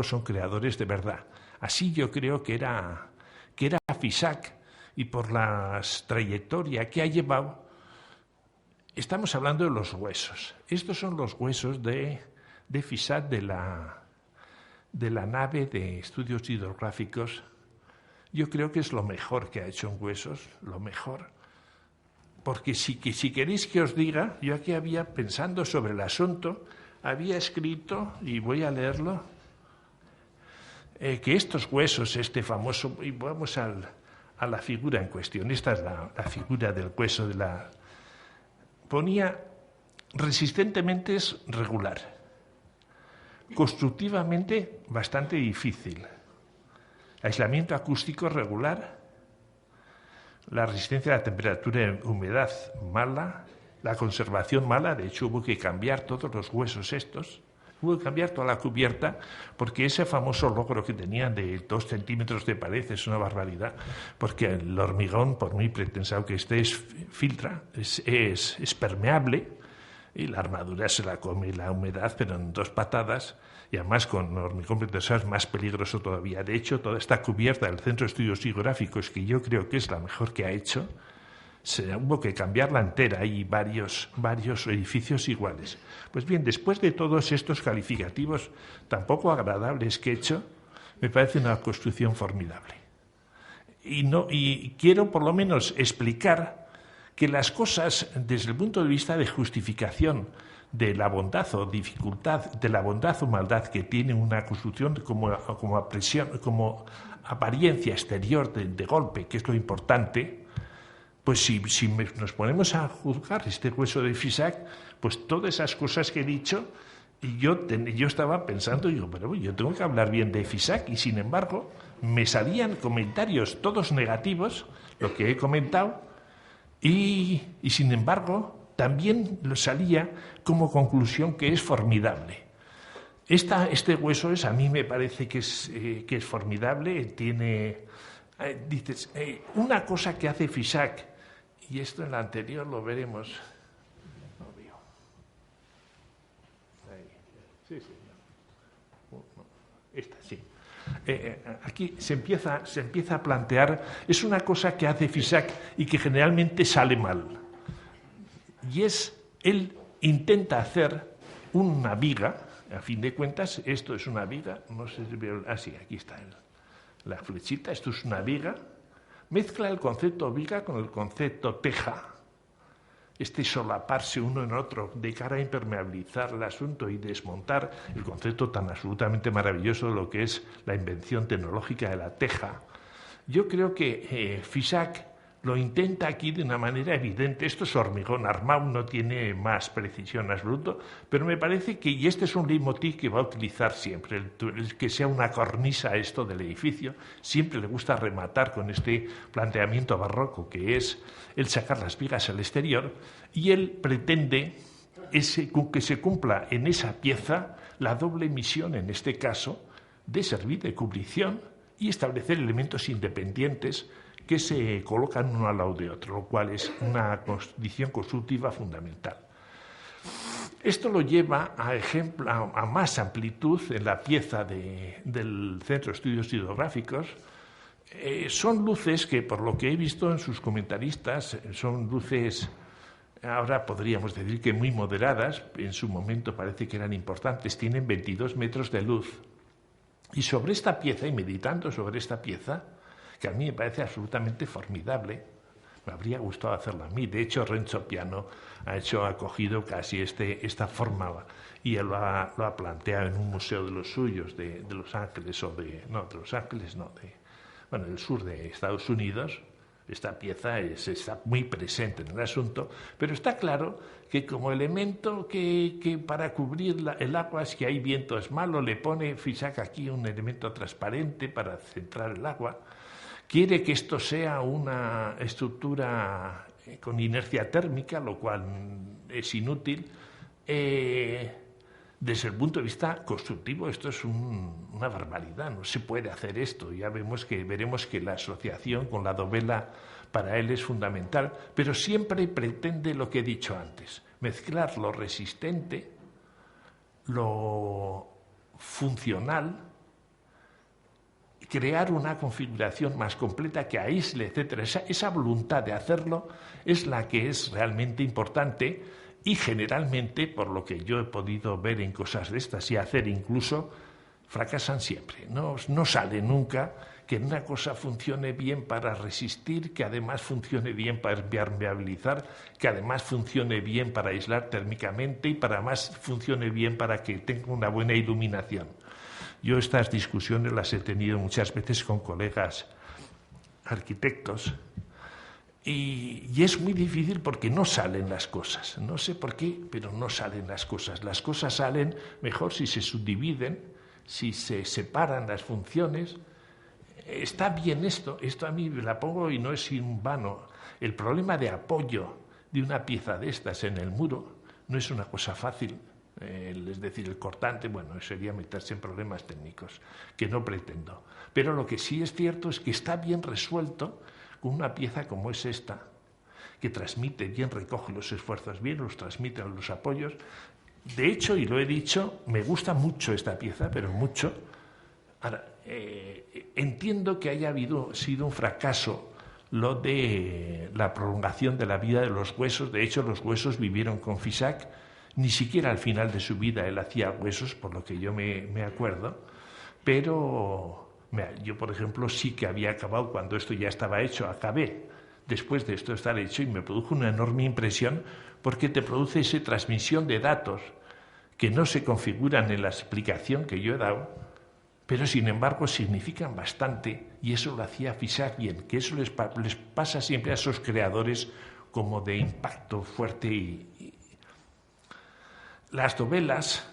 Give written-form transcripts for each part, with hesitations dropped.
son creadores de verdad. Así yo creo que era Fisac, y por la trayectoria que ha llevado, estamos hablando de los huesos. Estos son los huesos de Fisac de la nave de estudios hidrográficos. Yo creo que es lo mejor que ha hecho en huesos, lo mejor. Porque si queréis que os diga, yo aquí pensando sobre el asunto, había escrito, y voy a leerlo, que estos huesos, este famoso, y vamos a la figura en cuestión, esta es la figura del hueso ponía resistentemente es regular, constructivamente bastante difícil, aislamiento acústico regular, la resistencia a la temperatura y humedad mala, la conservación mala, de hecho hubo que cambiar todos los huesos estos, hubo que cambiar toda la cubierta, porque ese famoso logro que tenían de 2 centímetros de pared es una barbaridad, porque el hormigón, por muy pretensado que esté, filtra, es permeable, y la armadura se la come la humedad, pero en 2 patadas, y además con hormigón pretensado es más peligroso todavía. De hecho, toda esta cubierta del Centro de Estudios Geográficos, que yo creo que es la mejor que ha hecho, hubo que cambiarla entera y varios edificios iguales. Pues bien, después de todos estos calificativos tan poco agradables que he hecho, me parece una construcción formidable. Y quiero por lo menos explicar que las cosas, desde el punto de vista de justificación de la bondad o dificultad, de la bondad o maldad que tiene una construcción como apariencia exterior de golpe, que es lo importante, pues si nos ponemos a juzgar este hueso de Fisac, pues todas esas cosas que he dicho, y yo estaba pensando, digo, pero yo tengo que hablar bien de Fisac, y sin embargo me salían comentarios todos negativos, lo que he comentado, y sin embargo también salía como conclusión que es formidable. Este hueso a mí me parece que es formidable, tiene, dices, una cosa que hace Fisac, y esto en la anterior lo veremos. No veo. Ahí. Sí. No. Esta, sí. Aquí se empieza a plantear, es una cosa que hace Fisac y que generalmente sale mal. Y él intenta hacer una viga, a fin de cuentas, esto es una viga, no sé si veo, sí, aquí está la flechita, esto es una viga. Mezcla el concepto viga con el concepto teja, solaparse uno en otro de cara a impermeabilizar el asunto y desmontar el concepto tan absolutamente maravilloso de lo que es la invención tecnológica de la teja. Yo creo que Fisac lo intenta aquí de una manera evidente. Esto es hormigón armado, no tiene más precisión absoluta, pero me parece que, y este es un leitmotiv que va a utilizar siempre, el que sea una cornisa esto del edificio, siempre le gusta rematar con este planteamiento barroco que es el sacar las vigas al exterior, y él pretende que se cumpla en esa pieza la doble misión, en este caso, de servir de cubrición y establecer elementos independientes que se colocan uno al lado de otro, lo cual es una condición constructiva fundamental. Esto lo lleva a más amplitud en la pieza del Centro de Estudios Hidrográficos. Son luces que, por lo que he visto en sus comentaristas, son luces, ahora podríamos decir que muy moderadas, en su momento parece que eran importantes, tienen 22 metros de luz. Y sobre esta pieza, y meditando sobre esta pieza, que a mí me parece absolutamente formidable, me habría gustado hacerla a mí. De hecho, Renzo Piano ha cogido casi esta forma y él lo ha planteado en un museo de los suyos, de Los Ángeles, del sur de Estados Unidos. Esta pieza está muy presente en el asunto, pero está claro que como elemento que para cubrir el agua, es que hay viento, es malo, le pone Fisac aquí un elemento transparente para centrar el agua. Quiere que esto sea una estructura con inercia térmica, lo cual es inútil. Desde el punto de vista constructivo, esto es una barbaridad, no se puede hacer esto. Ya veremos que la asociación con la dovela para él es fundamental, pero siempre pretende lo que he dicho antes, mezclar lo resistente, lo funcional crear una configuración más completa que aísle, etcétera. Esa voluntad de hacerlo es la que es realmente importante y generalmente, por lo que yo he podido ver en cosas de estas y hacer incluso, fracasan siempre. No sale nunca que una cosa funcione bien para resistir, que además funcione bien para impermeabilizar, que además funcione bien para aislar térmicamente y para más funcione bien para que tenga una buena iluminación. Yo estas discusiones las he tenido muchas veces con colegas arquitectos y es muy difícil porque no salen las cosas. No sé por qué, pero no salen las cosas. Las cosas salen mejor si se subdividen, si se separan las funciones. Está bien esto a mí me la pongo y no es en vano. El problema de apoyo de una pieza de estas en el muro no es una cosa fácil. Es decir, el cortante, bueno, sería meterse en problemas técnicos, que no pretendo. Pero lo que sí es cierto es que está bien resuelto con una pieza como es esta, que transmite bien, recoge los esfuerzos bien, los transmite a los apoyos. De hecho, y lo he dicho, me gusta mucho esta pieza, pero mucho. Ahora, entiendo que haya sido un fracaso lo de la prolongación de la vida de los huesos. De hecho, los huesos vivieron con Fisac. Ni siquiera al final de su vida él hacía huesos, por lo que yo me acuerdo, pero yo, por ejemplo, sí que había acabado cuando esto ya estaba hecho, acabé después de esto estar hecho y me produjo una enorme impresión porque te produce esa transmisión de datos que no se configuran en la explicación que yo he dado, pero sin embargo significan bastante y eso lo hacía Fisac bien, que eso les pasa siempre a esos creadores como de impacto fuerte y las dovelas,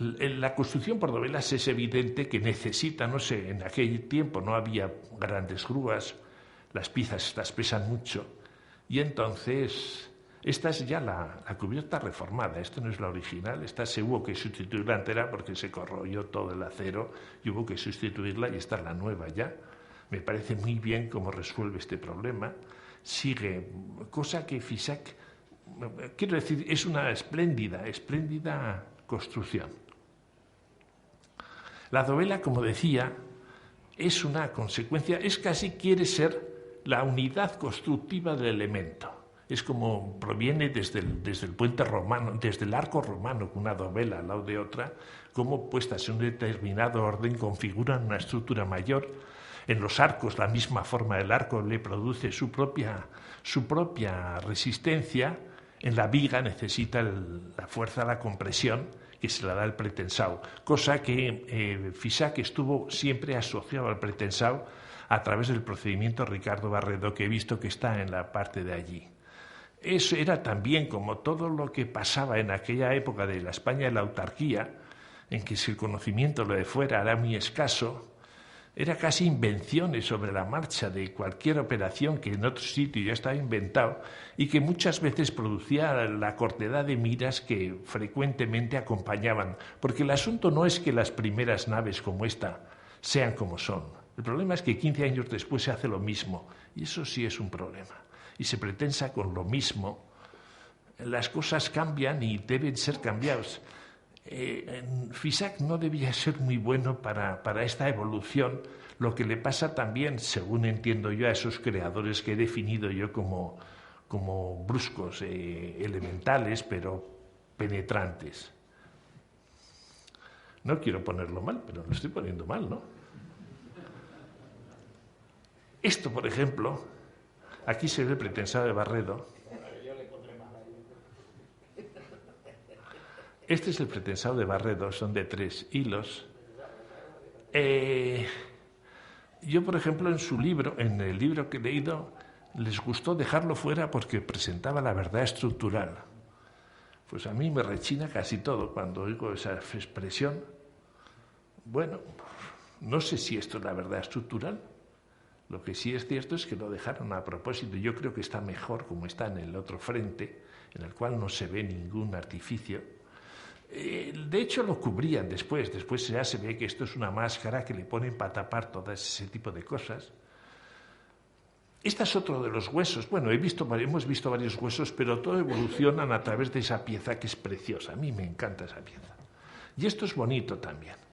la construcción por dovelas es evidente que necesita, no sé, en aquel tiempo no había grandes grúas, las piezas estas pesan mucho y entonces esta es ya la cubierta reformada, esta no es la original, esta se hubo que sustituirla entera porque se corroyó todo el acero y hubo que sustituirla y esta es la nueva ya. Me parece muy bien cómo resuelve este problema, sigue, cosa que Fisac, quiero decir, es una espléndida construcción. La dovela, como decía, es una consecuencia, quiere ser la unidad constructiva del elemento. Es como proviene desde el puente romano, desde el arco romano, con una dovela al lado de otra, como puestas en un determinado orden configuran una estructura mayor. En los arcos, la misma forma del arco le produce su propia resistencia. En la viga necesita la fuerza, la compresión, que se la da el pretensado, cosa que Fisac estuvo siempre asociado al pretensado a través del procedimiento Ricardo Barredo, que he visto que está en la parte de allí. Eso era también como todo lo que pasaba en aquella época de la España de la autarquía, en que si el conocimiento lo de fuera era muy escaso, era casi invenciones sobre la marcha de cualquier operación que en otro sitio ya estaba inventado y que muchas veces producía la cortedad de miras que frecuentemente acompañaban. Porque el asunto no es que las primeras naves como esta sean como son. El problema es que 15 años después se hace lo mismo y eso sí es un problema. Y se pretensa con lo mismo. Las cosas cambian y deben ser cambiadas. Fisac no debía ser muy bueno para esta evolución, lo que le pasa también, según entiendo yo, a esos creadores que he definido yo como bruscos, elementales, pero penetrantes. No quiero ponerlo mal, pero lo estoy poniendo mal, ¿no? Esto, por ejemplo, aquí se ve el pretensado de Barredo. Este es el pretensado de Barredo, son de 3 hilos. Yo, por ejemplo, en el libro que he leído, les gustó dejarlo fuera porque presentaba la verdad estructural. Pues a mí me rechina casi todo cuando oigo esa expresión. Bueno, no sé si esto es la verdad estructural. Lo que sí es cierto es que lo dejaron a propósito. Yo creo que está mejor como está en el otro frente, en el cual no se ve ningún artificio. De hecho lo cubrían después ya se ve que esto es una máscara que le ponen para tapar todo ese tipo de cosas. Este es otro de los huesos. Bueno, hemos visto varios huesos, pero todo evolucionan a través de esa pieza que es preciosa. A mí me encanta esa pieza. Y esto es bonito también.